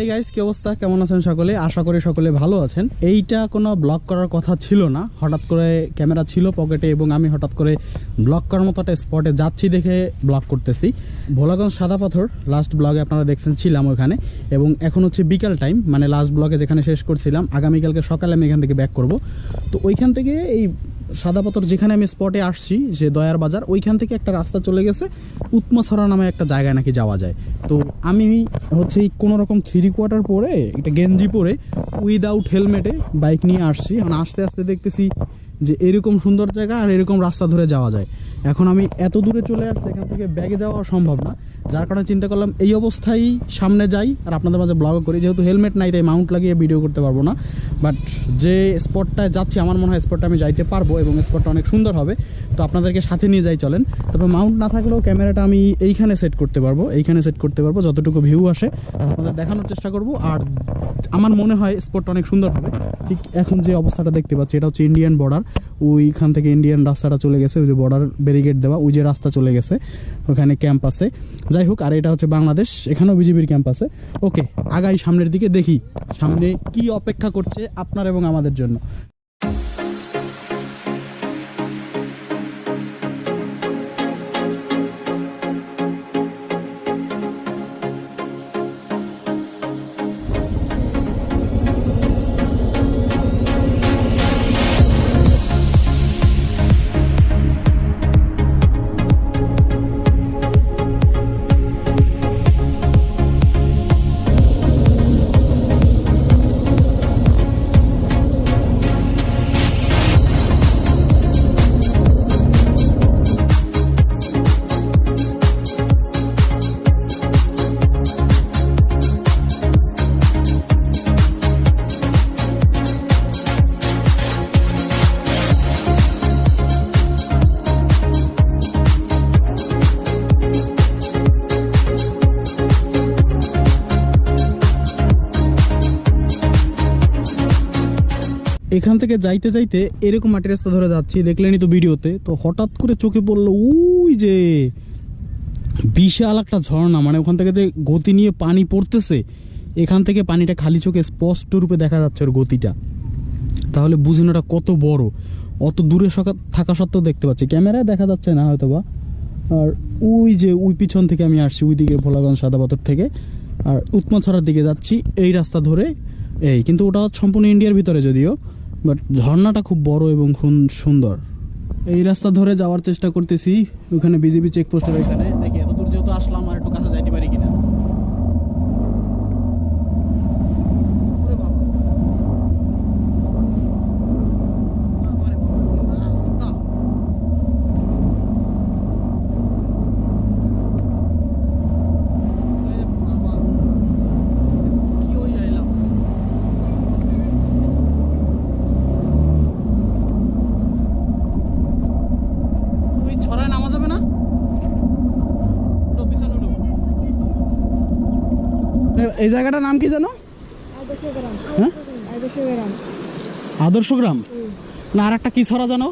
Hi guys, কি অবস্থা, কেমন আছেন সকলে? আশা করি সকলে ভালো আছেন। এইটা কোনো ব্লগ করার কথা ছিল না, হঠাৎ করে ক্যামেরা ছিল পকেটে এবং আমি হঠাৎ করে ব্লগ করার মতো একটা স্পটে যাচ্ছি দেখে ব্লগ করতেছি। ভোলাগঞ্জ সাদা পাথর লাস্ট ব্লগে আপনারা দেখছেন ছিলাম ওখানে, এবং এখন হচ্ছে বিকাল টাইম, মানে লাস্ট ব্লগে যেখানে শেষ করছিলাম আগামীকালকে সকালে আমি এখান থেকে ব্যাক করব। তো ওইখান থেকে এই সাদা পাথর যেখানে আমি স্পটে আসছি, যে দয়ার বাজার, ওইখান থেকে একটা রাস্তা চলে গেছে উৎমাছড়া নামে একটা জায়গায় নাকি যাওয়া যায়। তো আমি হচ্ছে কোনো রকম 3/4 পরে, একটা গেঞ্জি পরে, উইদাউট হেলমেটে বাইক নিয়ে আসছি। মানে আস্তে আস্তে দেখতেছি যে এরকম সুন্দর জায়গা আর এরকম রাস্তা ধরে যাওয়া যায়। এখন আমি এত দূরে চলে আসছি, এখান থেকে ব্যাগে যাওয়া সম্ভব না, যার কারণে চিন্তা করলাম এই অবস্থায় সামনে যাই আর আপনাদের মাঝে ব্লগ করি। যেহেতু হেলমেট নাই তাই মাউন্ট লাগিয়ে ভিডিও করতে পারবো না, বাট যে স্পটটায় যাচ্ছি আমার মনে হয় স্পটটা আমি যাইতে পারবো এবং স্পটটা অনেক সুন্দর হবে। তো আপনাদেরকে সাথে নিয়ে যাই, চলেন। তারপর মাউন্ট না থাকলেও ক্যামেরাটা আমি এইখানে সেট করতে পারবো, যতটুকু ভিউ আসে আপনাদের দেখানোর চেষ্টা করব। আর আমার মনে হয় স্পটটা অনেক সুন্দর হবে। ঠিক এখন যে অবস্থাটা দেখতে পাচ্ছি, এটা হচ্ছে ইন্ডিয়ান বর্ডার। ওইখান থেকে ইন্ডিয়ান রাস্তাটা চলে গেছে, ওই যে বর্ডার ব্যারিকেড দেওয়া, ওই যে রাস্তা চলে গেছে, ওখানে ক্যাম্প আছে। যাই হোক, আর এটা হচ্ছে বাংলাদেশ, এখানেও বিজিবির ক্যাম্প আছে। ওকে, আগাই সামনের দিকে, দেখি সামনে কি অপেক্ষা করছে আপনার এবং আমাদের জন্য। এখান থেকে যাইতে যাইতে এরকম মাটির রাস্তা ধরে যাচ্ছি, দেখলেনই তো ভিডিওতে। তো হঠাৎ করে চোখে পড়লো ওই যে বিশাল একটা ঝর্ণা, মানে ওখান থেকে যে গতি নিয়ে পানি পড়তেছে, এখান থেকে পানিটা খালি চোখে স্পষ্ট রূপে দেখা যাচ্ছে ওর গতিটা। তাহলে বুঝুন ওটা কত বড়, অত দূরে থাকা সত্ত্বেও দেখতে পাচ্ছি, ক্যামেরায় দেখা যাচ্ছে না হয়তো বা। আর ওই যে ওই পিছন থেকে আমি আসছি, ওই দিকে ভোলাগঞ্জ সাদা পাথর থেকে, আর উৎমাছড়ার দিকে যাচ্ছি এই রাস্তা ধরে। এই কিন্তু ওটা সম্পূর্ণ ইন্ডিয়ার ভিতরে যদিও, বাট ঝর্ণাটা খুব বড় এবং সুন্দর। এই রাস্তা ধরে যাওয়ার চেষ্টা করতেছি, ওখানে বিজিবি চেকপোস্টের ওইখানে। দেখি এত দূর যেহেতু আসলাম, আর একটু কাছে যাইতে পারি কিনা। এই জায়গাটার নাম কি জানো? হ্যাঁ, আদর্শ গ্রাম না, আর একটা কি ছড়া জানো?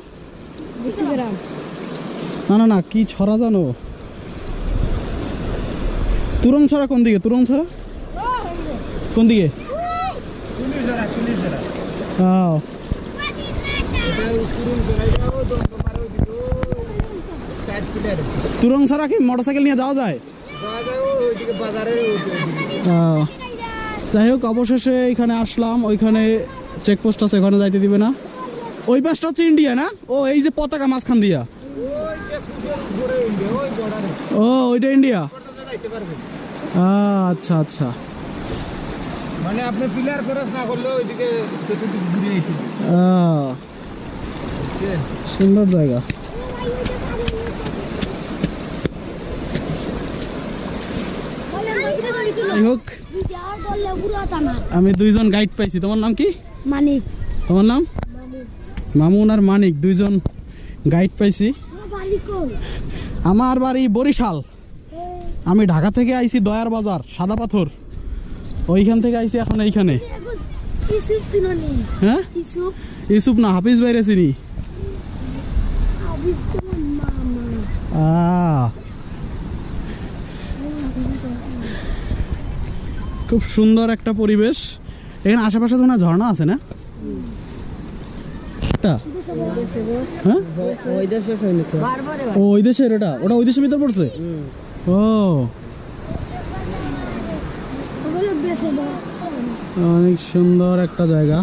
না না, কি ছড়া জানো? তুরং ছড়া। কোন দিকে তুরং ছড়া? কোন দিকে? তুরং ছড়া কি মোটরসাইকেল নিয়ে যাওয়া যায়? যাই হোক, অবশেষে এখানে আসলাম। ওইখানে চেকপোস্ট আছে, ওখানে যাইতে দিবে না। ওই পাশটা হচ্ছে ইন্ডিয়া না? ও এই যে পতাকা মাঝখান দিয়া, ও ওইটা ইন্ডিয়া। আচ্ছা আচ্ছা, মানে আপনি পিলার ক্রস না করলে ওইদিকে ঘুরে যেতে। সুন্দর জায়গা। যাই হোক, আমি দুইজন গাইড পাইছি। তোমার নাম কি? মানিক। তোমার নাম? মামুন আর মানিক, দুইজন গাইড পাইছি। আমার বাড়ি বরিশাল, আমি ঢাকা থেকে আইছি দয়ার বাজার সাদা পাথর, ওইখান থেকে আইছি এখন এইখানে। হ্যাঁ, ইউসুফ না, হাফিজ ভাইরে চিনি। খুব সুন্দর একটা পরিবেশ। এখানে আশেপাশে তো মনে হয় ঝর্ণা আছে না? একটা হ্যাঁ ও ওই দেশের, ওটা ওই দেশের ভিতর পড়ছে। ও অনেক সুন্দর একটা জায়গা,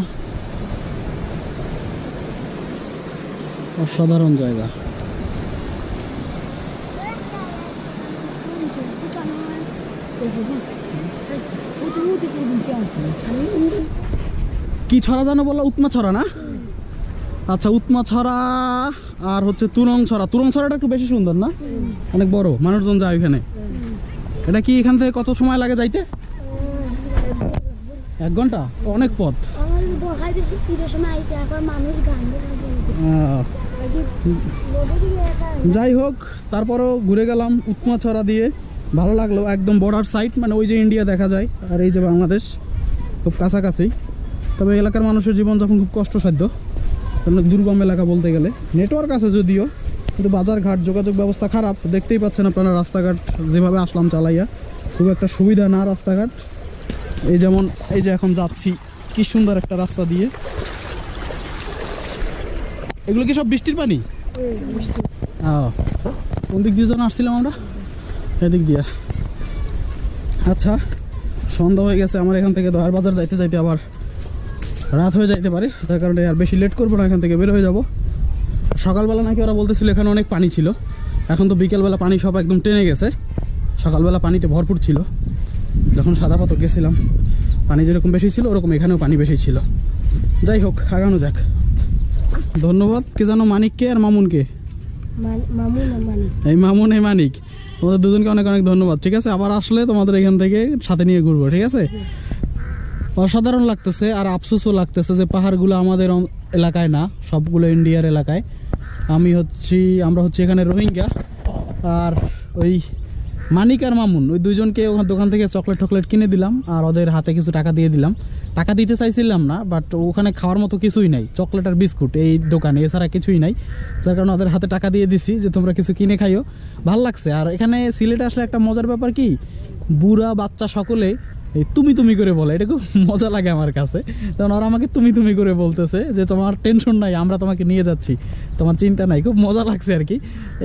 অসাধারণ জায়গা। কি ছড়া জানো বললা? উৎমা ছড়া না? আচ্ছা, উৎমা ছড়া আর হচ্ছে তুরং ছড়া। তুরং ছড়াটা একটু বেশি সুন্দর না? অনেক বড়, মানুষজন যায় ওখানে। এটা কি এখান থেকে কত সময় লাগে যাইতে? 1 ঘন্টা? অনেক পথ। যাই হোক, তারপরও ঘুরে গেলাম উৎমা ছড়া দিয়ে, ভালো লাগলো। একদম বর্ডার সাইড, মানে ওই যে ইন্ডিয়া দেখা যায় আর এই যে বাংলাদেশ খুব কাছাকাছি। তবে এলাকার মানুষের জীবন যখন খুব কষ্টসাধ্য, অনেক দুর্গম এলাকা বলতে গেলে। নেটওয়ার্ক আছে যদিও, কিন্তু বাজারঘাট যোগাযোগ ব্যবস্থা খারাপ। দেখতেই পাচ্ছেন আপনারা রাস্তাঘাট যেভাবে আসলাম চালাইয়া, খুব একটা সুবিধা না রাস্তাঘাট। এই যেমন এই যে এখন যাচ্ছি কি সুন্দর একটা রাস্তা দিয়ে। এগুলো কি সব বৃষ্টির পানি? কোন দিক দিয়ে যেন আসছিলাম আমরা? এদিক দিয়ে। আচ্ছা, সন্ধ্যা হয়ে গেছে আমার। এখান থেকে দয়ার বাজার যাইতে যাইতে আবার রাত হয়ে যাইতে পারে, যার কারণে আর বেশি লেট করবো না, এখান থেকে বের হয়ে যাব। সকালবেলা নাকি ওরা বলতেছিল এখানে অনেক পানি ছিল, এখন তো বিকেলবেলা পানি সব একদম টেনে গেছে। সকালবেলা পানিতে ভরপুর ছিল, যখন সাদা পাথর গেছিলাম পানি যেরকম বেশি ছিল ওরকম এখানেও পানি বেশি ছিল। যাই হোক, আগানো যাক। ধন্যবাদ কে জানো, মানিককে আর মামুনকে। এই মামুন, এই মানিক, তোমাদের দুজনকে অনেক অনেক ধন্যবাদ। ঠিক আছে, আবার আসলে তোমাদের এখান থেকে সাথে নিয়ে ঘুরবো। ঠিক আছে, অসাধারণ লাগতেছে। আর আফসোসও লাগতেছে যে পাহাড়গুলো আমাদের এলাকায় না, সবগুলো ইন্ডিয়ার এলাকায়। আমরা হচ্ছি এখানে রোহিঙ্গা। আর ওই মানিক আর মামুন, ওই দুইজনকে ওখানে দোকান থেকে চকলেট টকলেট কিনে দিলাম, আর ওদের হাতে কিছু টাকা দিয়ে দিলাম। টাকা দিতে চাইছিলাম না, বাট ওখানে খাওয়ার মতো কিছুই নাই, চকলেট আর বিস্কুট এই দোকানে, এছাড়া কিছুই নাই। যার কারণে ওদের হাতে টাকা দিয়ে দিছি যে তোমরা কিছু কিনে খাইও, ভাল লাগছে। আর এখানে সিলেটে আসলে একটা মজার ব্যাপার কি, বুড়া বাচ্চা সকলে এই তুমি তুমি করে বলে, এটা খুব মজা লাগে আমার কাছে। কারণ ওরা আমাকে তুমি তুমি করে বলতেছে যে তোমার টেনশন নাই, আমরা তোমাকে নিয়ে যাচ্ছি, তোমার চিন্তা নাই। খুব মজা লাগছে আর কি,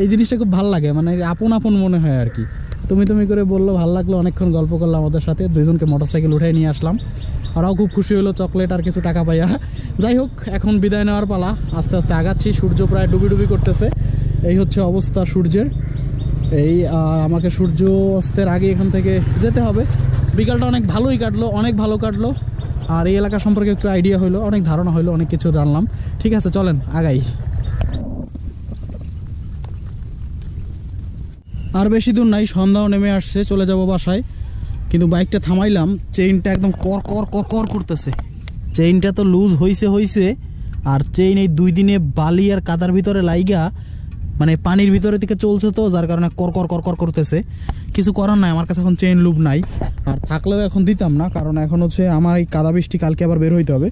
এই জিনিসটা খুব ভালো লাগে, মানে আপন আপন মনে হয় আর কি। তুমি তুমি করে বললো, ভালো লাগলো। অনেকক্ষণ গল্প করলাম ওদের সাথে, দুইজনকে মোটরসাইকেল উঠাই নিয়ে আসলাম। ওরাও খুব খুশি হলো চকলেট আর কিছু টাকা পাইয়া। যাই হোক, এখন বিদায় নেওয়ার পালা, আস্তে আস্তে আগাচ্ছি। সূর্য প্রায় ডুবি ডুবি করতেছে, এই হচ্ছে অবস্থা সূর্যের। এই আমাকে সূর্য অস্তের আগে এখান থেকে যেতে হবে। বিকালটা অনেক ভালোই কাটলো, অনেক ভালো কাটলো। আর এই এলাকা সম্পর্কে একটু আইডিয়া হলো, অনেক ধারণা হলো, অনেক কিছু জানলাম। ঠিক আছে, চলেন আগাই। আর বেশি দূর নাই, সন্ধ্যাও নেমে আসছে, চলে যাব বাসায়। কিন্তু বাইকটা থামাইলাম, চেইনটা একদম কর কর কর কর করতেছে। চেইনটা তো লুজ হইছে। আর চেইন এই 2 দিনে বালি আর কাদার ভিতরে লাইগা, মানে পানির ভিতরে থেকে চলছে, তো যার কারণে কর কর কর কর করতেছে। কিছু করার নাই, আমার কাছে এখন চেইন লুব নাই। আর থাকলেও এখন দিতাম না, কারণ এখন হচ্ছে আমার এই কাদা বৃষ্টি, কালকে আবার বের হইতে হবে।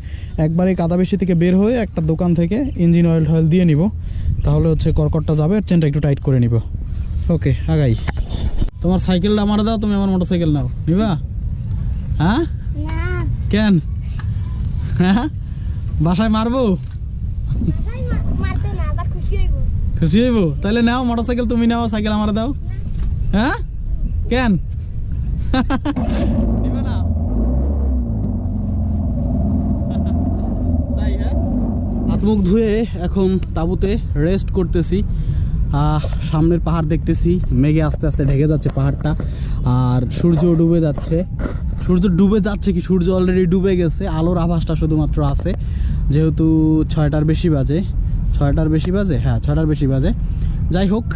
একবার এই কাদা বৃষ্টি থেকে বের হয়ে একটা দোকান থেকে ইঞ্জিন অয়েল টয়েল দিয়ে নিব, তাহলে হচ্ছে করকরটা যাবে আর চেনটা একটু টাইট করে নিব। ওকে, আগাই। তোমার সাইকেলটা আমার দাও, তুমি আমার মোটরসাইকেল নাও, নিবা? হ্যাঁ, কেন? হ্যাঁ, বাসায় মারবো? খুশি হইব? তাহলে নাও মোটরসাইকেল, তুমি নাও, সাইকেল আমার দাও। হ্যাঁ, কেন? নিবে না? তাই? হ্যাঁ, হাত মুখ ধুয়ে এখন তাঁবুতে রেস্ট করতেছি। সামনের পাহাড় দেখতেছি, মেঘে আস্তে আস্তে ঢেকে যাচ্ছে পাহাড়টা। আর সূর্য ডুবে যাচ্ছে। সূর্য ডুবে যাচ্ছে কি, সূর্য অলরেডি ডুবে গেছে, আলোর আভাসটা শুধুমাত্র আছে। যেহেতু 6টার বেশি বাজে। হ্যাঁ, 6টার বেশি বাজে। যাই হোক,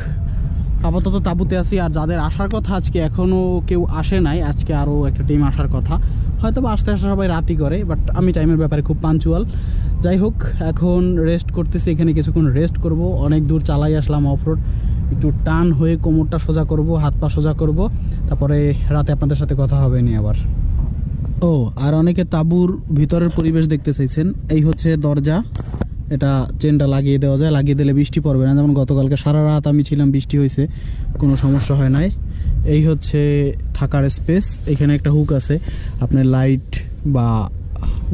আপাতত তাঁবুতে আছি। আর যাদের আসার কথা আজকে, এখনও কেউ আসে নাই। আজকে আরও একটা টিম আসার কথা, হয়তো বা আসতে সবাই রাতই করে, বাট আমি টাইমের ব্যাপারে খুব পাঞ্চুয়াল। যাই হোক, এখন রেস্ট করতেছি, এখানে কিছুক্ষণ রেস্ট করব। অনেক দূর চালাই আসলাম অফরোড, একটু টান হয়ে কোমরটা সোজা করব, হাত পা সোজা করব, তারপরে রাতে আপনাদের সাথে কথা হবে নি আবার। ও, আর অনেকে তাঁবুর ভিতরের পরিবেশ দেখতে চাইছেন। এই হচ্ছে দরজা, এটা চেনটা লাগিয়ে দেওয়া যায়, লাগিয়ে দিলে বৃষ্টি পড়বে না। যেমন গতকালকে সারা রাত আমি ছিলাম, বৃষ্টি হয়েছে, কোনো সমস্যা হয় নাই। এই হচ্ছে থাকার স্পেস। এখানে একটা হুক আছে, আপনি লাইট বা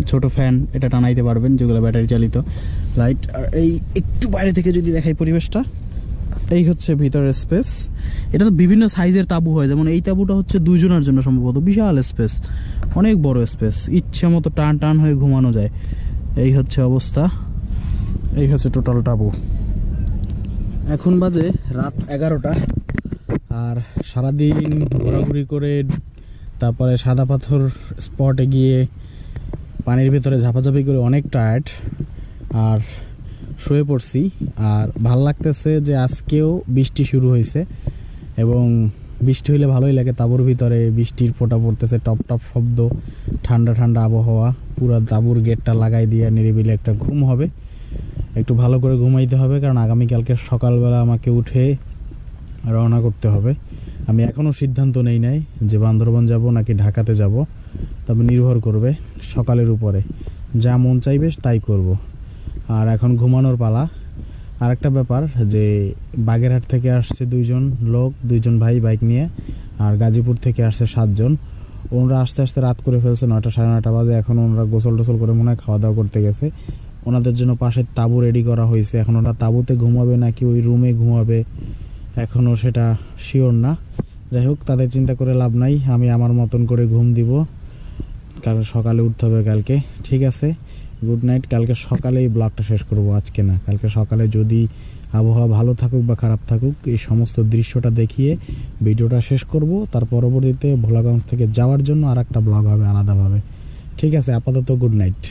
ছোট ফ্যান এটা টানাইতে পারবেন, যেগুলো ব্যাটারি চালিত লাইট। আর এই একটু বাইরে থেকে যদি দেখাই পরিবেশটা, এই হচ্ছে ভিতরের স্পেস। এটা তো বিভিন্ন সাইজের তাঁবু হয়, যেমন এই তাঁবুটা হচ্ছে 2 জনের জন্য সম্ভবত, বিশাল স্পেস, অনেক বড় স্পেস, ইচ্ছে মতো টান টান হয়ে ঘুমানো যায়। এই হচ্ছে অবস্থা, এই হচ্ছে টোটাল তাঁবু। এখন বাজে রাত 11টা, আর সারাদিন ঘোরাঘুরি করে তারপরে সাদা পাথর স্পটে গিয়ে পানির ভিতরে ঝাপাঝাপি করে অনেক টায়ার্ড, আর শুয়ে পড়ছি। আর ভাল লাগতেছে যে আজকেও বৃষ্টি শুরু হয়েছে, এবং বৃষ্টি হইলে ভালোই লাগে। তাঁবুর ভিতরে বৃষ্টির ফোঁটা পড়তেছে, টপ টপ শব্দ, ঠান্ডা ঠান্ডা আবহাওয়া। পুরো তাঁবুর গেটটা লাগাই দিয়ে নিরিবিলি একটা ঘুম হবে, একটু ভালো করে ঘুমাইতে হবে, কারণ আগামীকালকে সকালবেলা আমাকে উঠে রওনা করতে হবে। আমি এখনও সিদ্ধান্ত নেই নাই যে বান্দরবান যাব নাকি ঢাকাতে যাব, তবে নির্ভর করবে সকালের উপরে, যা মন চাইবে তাই করব। আর এখন ঘুমানোর পালা। আর একটা ব্যাপার যে বাগেরহাট থেকে আসছে 2 ভাই বাইক নিয়ে, আর গাজীপুর থেকে আসছে 7 জন। ওনারা আস্তে আস্তে রাত করে ফেলছে, 9টা সাড়ে 9টা বাজে। এখন ওনারা গোসল টোসল করে মনে হয় খাওয়া দাওয়া করতে গেছে। ওনাদের জন্য পাশে তাঁবু রেডি করা হয়েছে। এখন ওরা তাঁবুতে ঘুমাবে নাকি ওই রুমে ঘুমাবে এখনও সেটা শিওর না। যাই হোক, তাদের চিন্তা করে লাভ নাই, আমি আমার মতন করে ঘুম দিব, কারণ সকালে উঠতে হবে কালকে। ঠিক আছে, গুড নাইট। কালকে সকালেই ব্লগটা শেষ করব, আজকে না। কালকে সকালে যদি আবহাওয়া ভালো থাকুক বা খারাপ থাকুক, এই সমস্ত দৃশ্যটা দেখিয়ে ভিডিওটা শেষ করব। তার পরবর্তীতে ভোলাগঞ্জ থেকে যাওয়ার জন্য আর একটা ব্লগ হবে আলাদাভাবে। ঠিক আছে, আপাতত গুড নাইট।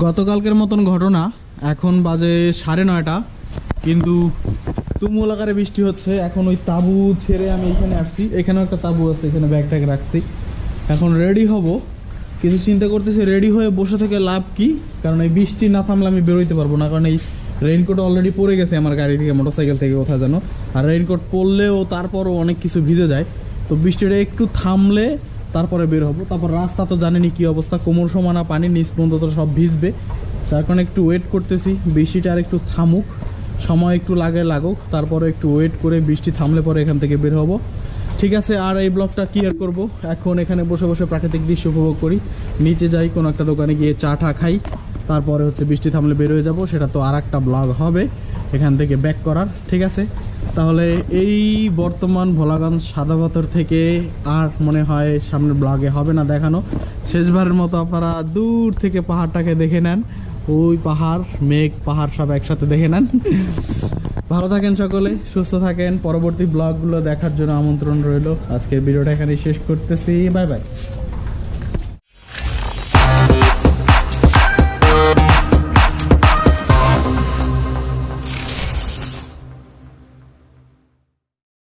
গতকালকের মতন ঘটনা, এখন বাজে 9:30, কিন্তু তুমুল আকারে বৃষ্টি হচ্ছে। এখন ওই তাঁবু ছেড়ে আমি এখানে আসছি, এখানেও একটা তাঁবু আছে, এখানে ব্যাগ ট্যাগ রাখছি। এখন রেডি হব, কিছু চিন্তা করতেছি রেডি হয়ে বসে থেকে লাভ কি, কারণ এই বৃষ্টি না থামলে আমি বেরোইতে পারবো না। কারণ এই রেইনকোট অলরেডি পরে গেছে আমার গাড়ি থেকে, মোটরসাইকেল থেকে, কোথায় যেন। আর রেইনকোট পরলেও তারপরও অনেক কিছু ভিজে যায়। তো বৃষ্টিটা একটু থামলে তারপরে বের হবো। তারপর রাস্তা তো জানেনি কি অবস্থা, কোমর সমানা পানি, নিচ পর্যন্ত তো সব ভিজবে। যার কারণে একটু ওয়েট করতেছি, বৃষ্টিটা আর একটু থামুক, সময় একটু লাগুক, তারপরে একটু ওয়েট করে বৃষ্টি থামলে পরে এখান থেকে বের হবো। ঠিক আছে, আর এই ব্লগটা ক্লিয়ার করব। এখন এখানে বসে বসে প্রাকৃতিক দৃশ্য উপভোগ করি, নিচে যাই কোনো একটা দোকানে গিয়ে চা টা খাই, তারপরে হচ্ছে বৃষ্টি থামলে বের হয়ে যাবো। সেটা তো আর একটা ব্লগ হবে এখান থেকে ব্যাক করার। ঠিক আছে, তাহলে এই বর্তমান ভোলাগঞ্জ সাদা পাথর থেকে আর মনে হয় সামনের ব্লগে হবে না দেখানো। শেষবারের মতো আপনারা দূর থেকে পাহাড়টাকে দেখে নেন, ওই পাহাড়, মেঘ, পাহাড় সব একসাথে দেখে নেন। ভালো থাকেন সকলে, সুস্থ থাকেন। পরবর্তী ব্লগগুলো দেখার জন্য আমন্ত্রণ রইল। আজকের ভিডিওটা এখানেই শেষ করতেছি, বাই বাই।